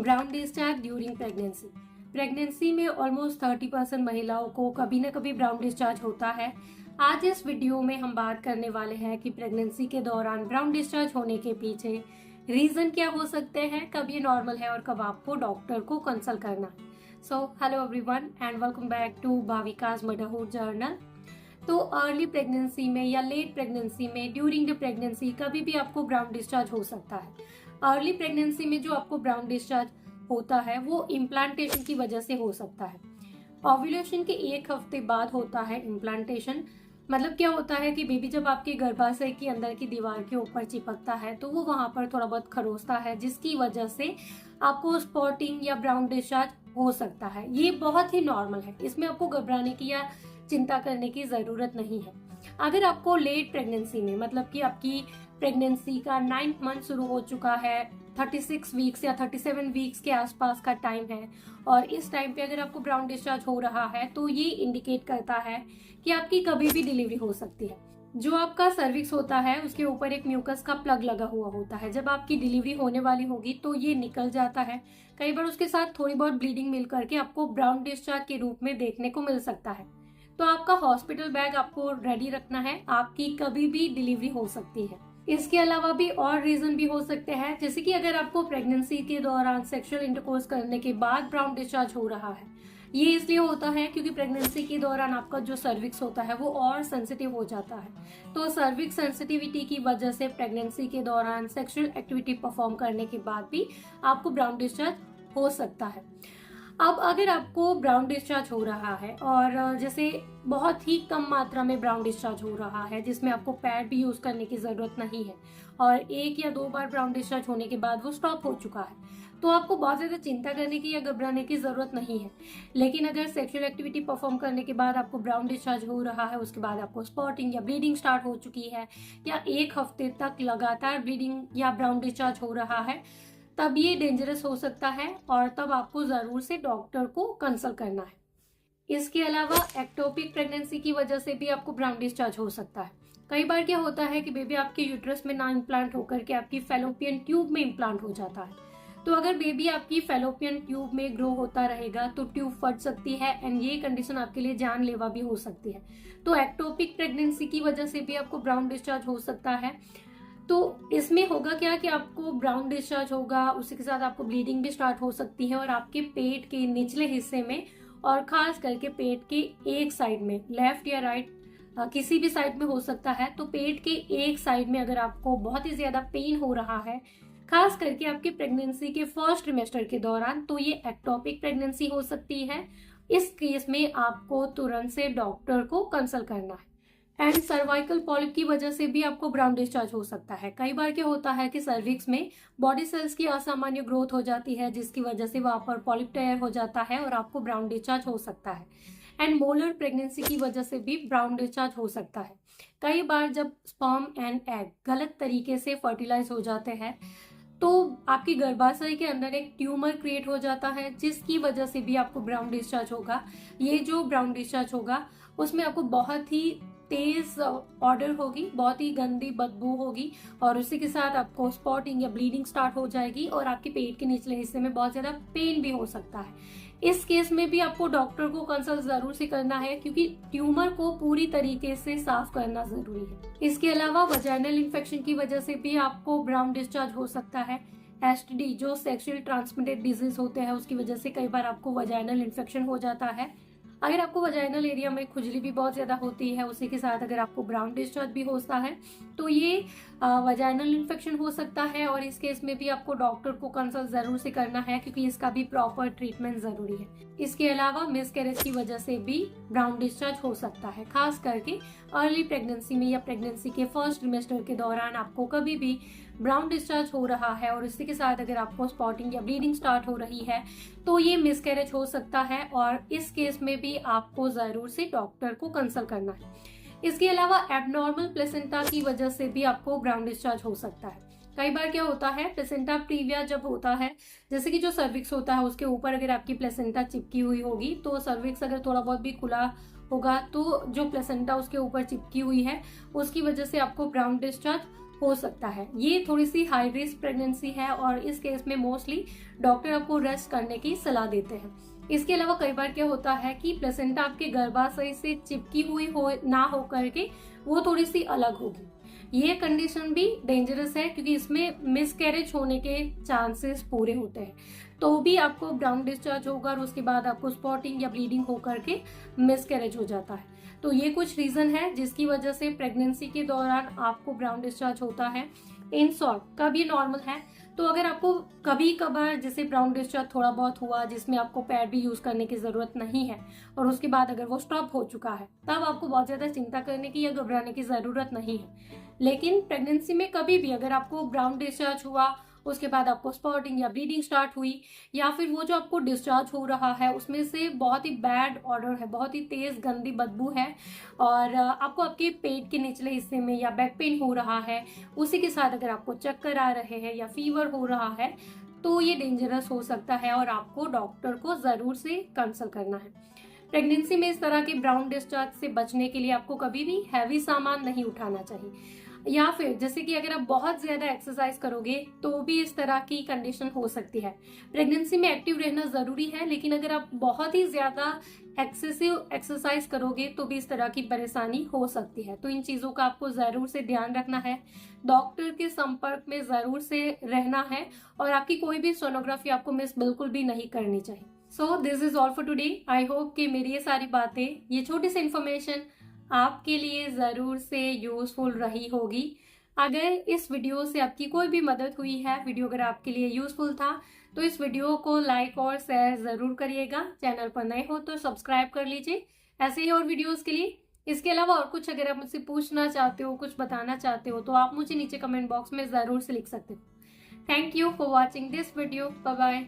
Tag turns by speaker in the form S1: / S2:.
S1: Brown discharge during pregnancy. Pregnancy में almost 30% महिलाओं को कभी न कभी ब्राउन डिस्चार्ज होता है। आज इस वीडियो में हम बात करने वाले हैं कि प्रेगनेंसी के दौरान ब्राउन डिस्चार्ज होने के पीछे रीजन क्या हो सकते हैं, कब ये नॉर्मल है और कब आपको डॉक्टर को कंसल्ट करना है। So hello everyone and welcome back to Bhavika's motherhood journal. तो अर्ली प्रेगनेंसी में या लेट प्रेगनेंसी में ड्यूरिंग द प्रेगनेंसी कभी भी आपको ब्राउन डिस्चार्ज हो सकता है। अर्ली प्रेगनेंसी में जो आपको ब्राउन डिस्चार्ज होता है वो इम्प्लांटेशन की वजह से हो सकता है। ओव्यूलेशन के एक हफ्ते बाद होता है इम्प्लांटेशन। मतलब क्या होता है कि बेबी जब आपके गर्भाशय के अंदर की दीवार के ऊपर चिपकता है तो वो वहां पर थोड़ा बहुत खरोचता है, जिसकी वजह से आपको स्पॉटिंग या ब्राउन डिस्चार्ज हो सकता है। ये बहुत ही नॉर्मल है, इसमें आपको घबराने की या चिंता करने की जरूरत नहीं है। अगर आपको लेट प्रेगनेंसी में, मतलब कि आपकी प्रेगनेंसी का 9th मंथ शुरू हो चुका है, 36 वीक्स या 37 वीक्स के आसपास का टाइम है और इस टाइम पे अगर आपको ब्राउन डिस्चार्ज हो रहा है तो ये इंडिकेट करता है कि आपकी कभी भी डिलीवरी हो सकती है। जो आपका सर्विक्स होता है उसके ऊपर एक म्यूकस का प्लग लगा हुआ होता है। जब आपकी डिलीवरी होने वाली होगी तो ये निकल जाता है। कई बार उसके साथ थोड़ी बहुत ब्लीडिंग मिल करके आपको ब्राउन डिस्चार्ज के रूप में देखने को मिल सकता है। तो आपका हॉस्पिटल बैग आपको रेडी रखना है, आपकी कभी भी डिलीवरी हो सकती है। इसके अलावा भी और रीजन भी हो सकते हैं, जैसे कि अगर आपको प्रेगनेंसी के दौरान सेक्सुअल इंटरकोर्स करने के बाद ब्राउन डिस्चार्ज हो रहा है। ये इसलिए होता है क्योंकि प्रेगनेंसी के दौरान आपका जो सर्विक्स होता है वो और सेंसिटिव हो जाता है। तो सर्विक्स सेंसिटिविटी की वजह से प्रेगनेंसी के दौरान सेक्सुअल एक्टिविटी परफॉर्म करने के बाद भी आपको ब्राउन डिस्चार्ज हो सकता है। अब अगर आपको ब्राउन डिस्चार्ज हो रहा है और जैसे बहुत ही कम मात्रा में ब्राउन डिस्चार्ज हो रहा है जिसमें आपको पैड भी यूज करने की जरूरत नहीं है और 1 या 2 बार ब्राउन डिस्चार्ज होने के बाद वो स्टॉप हो चुका है, तो आपको बहुत ज्यादा चिंता करने की या घबराने की जरूरत नहीं है। लेकिन अगर सेक्सुअल एक्टिविटी परफॉर्म करने के बाद आपको ब्राउन डिस्चार्ज हो रहा है, उसके बाद आपको स्पॉटिंग या ब्लीडिंग स्टार्ट हो चुकी है या 1 हफ्ते तक लगातार ब्लीडिंग या ब्राउन डिस्चार्ज हो रहा है, तब ये डेंजरस हो सकता है और तब आपको जरूर से डॉक्टर को कंसल्ट करना है। इसके अलावा एक्टोपिक प्रेगनेंसी की वजह से भी आपको ब्राउन डिस्चार्ज हो सकता है। कई बार क्या होता है कि बेबी आपके यूट्रस में ना इम्प्लांट होकर के आपकी फैलोपियन ट्यूब में इम्प्लांट हो जाता है। तो अगर बेबी आपकी फैलोपियन ट्यूब में ग्रो होता रहेगा तो ट्यूब फट सकती है एंड ये कंडीशन आपके लिए जानलेवा भी हो सकती है। तो एक्टोपिक प्रेगनेंसी की वजह से भी आपको ब्राउन डिस्चार्ज हो सकता है। तो इसमें होगा क्या कि आपको ब्राउन डिस्चार्ज होगा, उसी के साथ आपको ब्लीडिंग भी स्टार्ट हो सकती है और आपके पेट के निचले हिस्से में और खास करके पेट के एक साइड में, लेफ्ट या राइट किसी भी साइड में हो सकता है। तो पेट के एक साइड में अगर आपको बहुत ही ज्यादा पेन हो रहा है, खास करके आपके प्रेगनेंसी के फर्स्ट ट्रिमेस्टर के दौरान, तो ये एक्टोपिक प्रेगनेंसी हो सकती है। इस केस में आपको तुरंत से डॉक्टर को कंसल्ट करना है। एंड सर्वाइकल पॉलिप की वजह से भी आपको ब्राउन डिस्चार्ज हो सकता है। कई बार क्या होता है कि सर्विक्स में बॉडी सेल्स की असामान्य ग्रोथ हो जाती है, जिसकी वजह से वहां पर पॉलिप तैयार हो जाता है और आपको ब्राउन डिस्चार्ज हो सकता है। एंड मोलर प्रेगनेंसी की वजह से भी ब्राउन डिस्चार्ज हो सकता है। कई बार जब स्पर्म एंड एग गलत तरीके से फर्टिलाइज हो जाते हैं तो आपकी गर्भाशय के अंदर एक ट्यूमर क्रिएट हो जाता है, जिसकी वजह से भी आपको ब्राउन डिस्चार्ज होगा। ये जो ब्राउन डिस्चार्ज होगा उसमें आपको बहुत ही तेज ऑर्डर होगी, बहुत ही गंदी बदबू होगी और उसी के साथ आपको स्पॉटिंग या ब्लीडिंग स्टार्ट हो जाएगी और आपके पेट के निचले हिस्से में बहुत ज्यादा पेन भी हो सकता है। इस केस में भी आपको डॉक्टर को कंसल्ट जरूर से करना है क्योंकि ट्यूमर को पूरी तरीके से साफ करना जरूरी है। इसके अलावा वजाइनल इन्फेक्शन की वजह से भी आपको ब्राउन डिस्चार्ज हो सकता है। एसटीडी जो सेक्सुअल ट्रांसमिटेड डिजीज होते हैं उसकी वजह से कई बार आपको वजाइनल इन्फेक्शन हो जाता है। अगर आपको वजाइनल एरिया में खुजली भी बहुत ज्यादा होती है, उसी के साथ अगर आपको ब्राउन डिस्चार्ज भी होता है तो ये वजाइनल इन्फेक्शन हो सकता है और इस केस में भी आपको डॉक्टर को कंसल्ट जरूर से करना है क्योंकि इसका भी प्रॉपर ट्रीटमेंट जरूरी है। इसके अलावा मिसकैरेज की वजह से भी ब्राउन डिस्चार्ज हो सकता है। खास करके अर्ली प्रेगनेंसी में या प्रेगनेंसी के फर्स्ट ट्रिमेस्टर के दौरान आपको कभी भी ब्राउन डिस्चार्ज हो रहा है और इसी के साथ अगर आपको स्पॉटिंग या ब्लीडिंग स्टार्ट हो रही है तो ये मिसकैरेज हो सकता है और इस केस में भी आपको जरूर से डॉक्टर को कंसल्ट करना है। इसके अलावा एबनॉर्मल प्लेसेंटा की वजह से भी आपको ब्राउन डिस्चार्ज हो सकता है। कई बार क्या होता है, प्लेसेंटा प्रीविया जब होता है, जैसे कि जो सर्विक्स होता है उसके ऊपर अगर आपकी प्लेसेंटा चिपकी हुई होगी तो सर्विक्स अगर थोड़ा बहुत भी खुला होगा तो जो प्लेसेंटा उसके ऊपर चिपकी हुई है उसकी वजह से आपको ब्राउन डिस्चार्ज हो सकता है। ये थोड़ी सी हाई रिस्क प्रेगनेंसी है और इस केस में मोस्टली डॉक्टर आपको रेस्ट करने की सलाह देते हैं। इसके अलावा कई बार क्या होता है कि प्लेसेंटा आपके गर्भाशय से चिपकी हुई हो ना हो करके वो थोड़ी सी अलग होगी। ये कंडीशन भी डेंजरस है क्योंकि इसमें मिसकैरेज होने के चांसेस पूरे होते हैं। तो भी आपको ब्राउन डिस्चार्ज होगा और उसके बाद आपको स्पॉटिंग या ब्लीडिंग होकर के मिसकैरेज हो जाता है। तो ये कुछ रीजन है जिसकी वजह से प्रेगनेंसी के दौरान आपको ब्राउन डिस्चार्ज होता है। इन शॉर्ट कब ये नॉर्मल है, तो अगर आपको कभी कभार जैसे ब्राउन डिस्चार्ज थोड़ा बहुत हुआ जिसमें आपको पैड भी यूज करने की जरूरत नहीं है और उसके बाद अगर वो स्टॉप हो चुका है, तब आपको बहुत ज्यादा चिंता करने की या घबराने की जरूरत नहीं है। लेकिन प्रेगनेंसी में कभी भी अगर आपको ब्राउन डिस्चार्ज हुआ, उसके बाद आपको स्पॉटिंग या ब्लीडिंग स्टार्ट हुई, या फिर वो जो आपको डिस्चार्ज हो रहा है उसमें से बहुत ही बैड ऑडर है, बहुत ही तेज गंदी बदबू है और आपको आपके पेट के निचले हिस्से में या बैक पेन हो रहा है, उसी के साथ अगर आपको चक्कर आ रहे हैं या फीवर हो रहा है, तो ये डेंजरस हो सकता है और आपको डॉक्टर को जरूर से कंसल्ट करना है। प्रेगनेंसी में इस तरह के ब्राउन डिस्चार्ज से बचने के लिए आपको कभी भी हैवी सामान नहीं उठाना चाहिए, या फिर जैसे कि अगर आप बहुत ज्यादा एक्सरसाइज करोगे तो भी इस तरह की कंडीशन हो सकती है। प्रेगनेंसी में एक्टिव रहना जरूरी है, लेकिन अगर आप बहुत ही ज्यादा एक्सेसिव एक्सरसाइज करोगे तो भी इस तरह की परेशानी हो सकती है। तो इन चीजों का आपको जरूर से ध्यान रखना है, डॉक्टर के संपर्क में जरूर से रहना है और आपकी कोई भी सोनोग्राफी आपको मिस बिल्कुल भी नहीं करनी चाहिए। So this is all for today. I hope कि मेरी ये सारी बातें, ये छोटी सी इन्फॉर्मेशन आपके लिए जरूर से यूजफुल रही होगी। अगर इस वीडियो से आपकी कोई भी मदद हुई है, वीडियो अगर आपके लिए यूजफुल था, तो इस वीडियो को लाइक और शेयर जरूर करिएगा। चैनल पर नए हो तो सब्सक्राइब कर लीजिए ऐसे ही और वीडियोस के लिए। इसके अलावा और कुछ अगर आप मुझसे पूछना चाहते हो, कुछ बताना चाहते हो, तो आप मुझे नीचे कमेंट बॉक्स में जरूर से लिख सकते हो। Thank you for watching this video. Bye bye.